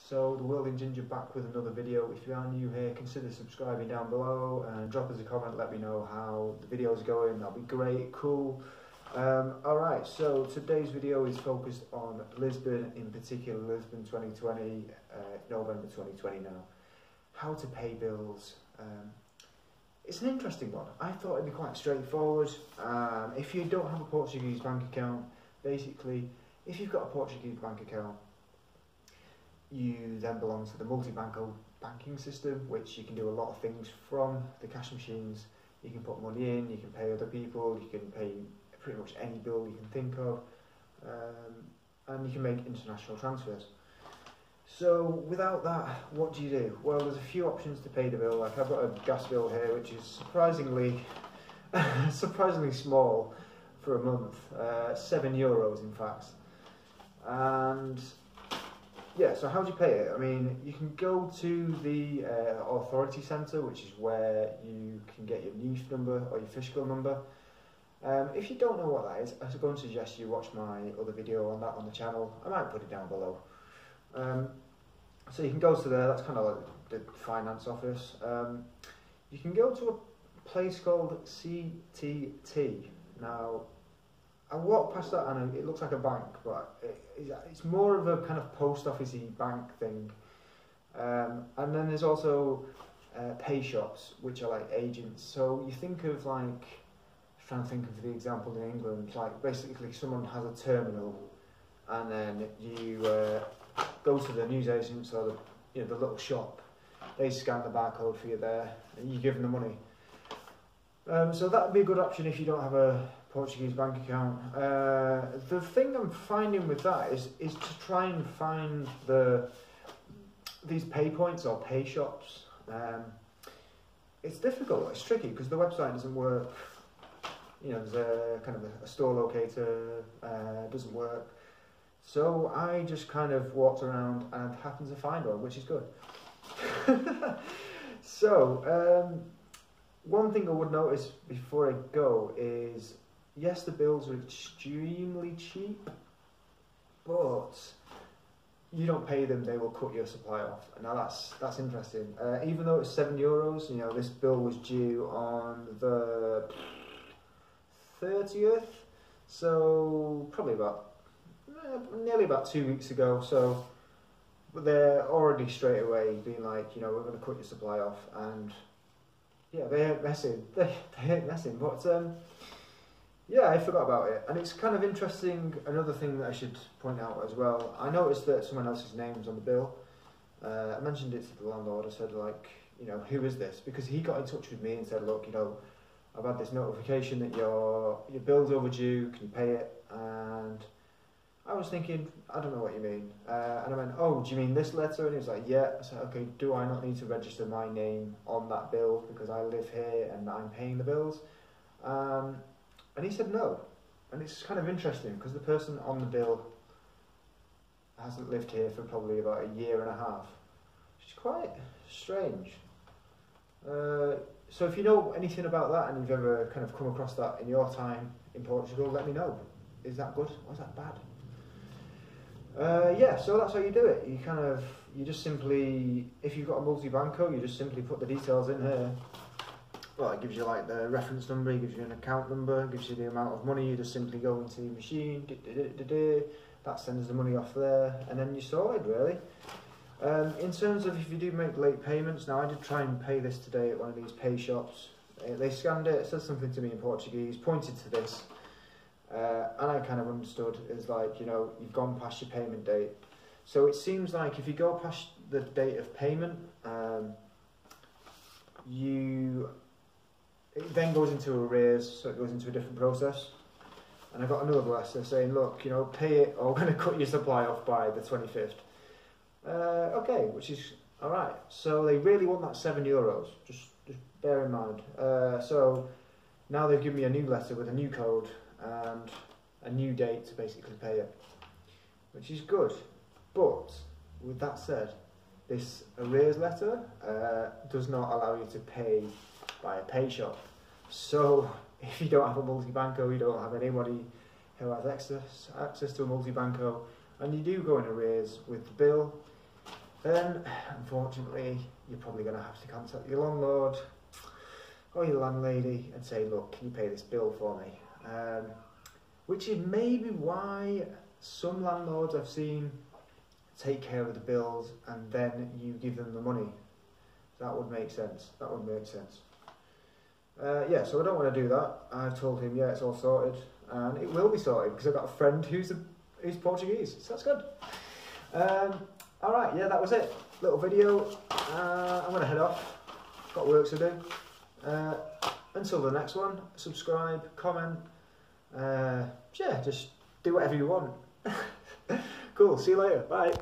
So, the Whirling Ginger back with another video. If you are new here, consider subscribing down below and drop us a comment, let me know how the video's going. That'll be great, cool. Alright, so today's video is focused on Lisbon, in particular Lisbon 2020, November 2020 now. How to pay bills. It's an interesting one. I thought it'd be quite straightforward. If you don't have a Portuguese bank account, basically, if you've got a Portuguese bank account, you then belong to the multi-banco banking system, which you can do a lot of things from the cash machines. You can put money in, you can pay other people, you can pay pretty much any bill you can think of, and you can make international transfers. So without that, what do you do? Well, there's a few options to pay the bill. Like I've got a gas bill here, which is surprisingly small for a month, €7 in fact. And yeah, so how do you pay it? I mean, you can go to the authority centre, which is where you can get your NIF number or your fiscal number. If you don't know what that is, I'm going to suggest you watch my other video on that on the channel. I might put it down below. So you can go to there, that's kind of like the finance office. You can go to a place called CTT. Now, I walked past that and it looks like a bank, but it's more of a kind of post office-y bank thing. And then there's also pay shops, which are like agents. So you think of like, trying to think of the example in England, like basically someone has a terminal and then you go to the newsagents or the little shop, they scan the barcode for you there and you give them the money. So that would be a good option if you don't have a Portuguese bank account. The thing I'm finding with that is to try and find these pay points or pay shops. It's difficult, it's tricky because the website doesn't work. You know, there's a kind of a store locator, doesn't work. So I just kind of walked around and happened to find one, which is good. So, one thing I would notice before I go is, yes, the bills are extremely cheap, but you don't pay them, they will cut your supply off. Now that's interesting. Even though it's €7, you know, this bill was due on the 30th, so probably nearly about 2 weeks ago. So they're already straight away being like, you know, we're going to cut your supply off, and yeah, they ain't messing. They ain't messing. But yeah, I forgot about it, and it's kind of interesting. Another thing that I should point out as well, I noticed that someone else's name's on the bill. I mentioned it to the landlord. I said, like, you know, who is this? Because he got in touch with me and said, look, you know, I've had this notification that your bill's overdue, can you pay it? And I was thinking, I don't know what you mean. And I went, oh, do you mean this letter? And he was like, yeah. I said, okay, do I not need to register my name on that bill because I live here and I'm paying the bills? And he said no. And it's kind of interesting because the person on the bill hasn't lived here for probably about a year and a half, which is quite strange. So if you know anything about that and you've ever kind of come across that in your time in Portugal, let me know. Is that good or is that bad? Yeah, so that's how you do it. You just simply, if you've got a multi-banco, you just simply put the details in here. Well, it gives you like the reference number, it gives you an account number, it gives you the amount of money. You just simply go into your machine, that sends the money off there, and then you're sorted, really. In terms of if you do make late payments, now I did try and pay this today at one of these pay shops. They scanned it, said something to me in Portuguese, pointed to this, and I kind of understood. It's like, you know, you've gone past your payment date. So it seems like if you go past the date of payment, it then goes into arrears, so it goes into a different process. And I got another letter saying, look, you know, pay it or we're going to cut your supply off by the 25th. Okay, which is alright. So they really want that €7, just bear in mind. So now they've given me a new letter with a new code and a new date to basically pay it, which is good. But with that said, this arrears letter does not allow you to pay by a pay shop. So if you don't have a multi-banco, you don't have anybody who has access to a multi-banco, and you do go in arrears with the bill, then unfortunately you're probably going to have to contact your landlord or your landlady and say, look, can you pay this bill for me? Which is maybe why some landlords I've seen take care of the bills and then you give them the money. That would make sense. That would make sense. Yeah, so I don't want to do that. I've told him, yeah, it's all sorted, and it will be sorted because I've got a friend who's Portuguese, so that's good. All right, yeah, that was it. Little video. I'm gonna head off. Got work to do. Until the next one, subscribe, comment. Yeah, just do whatever you want. Cool. See you later. Bye.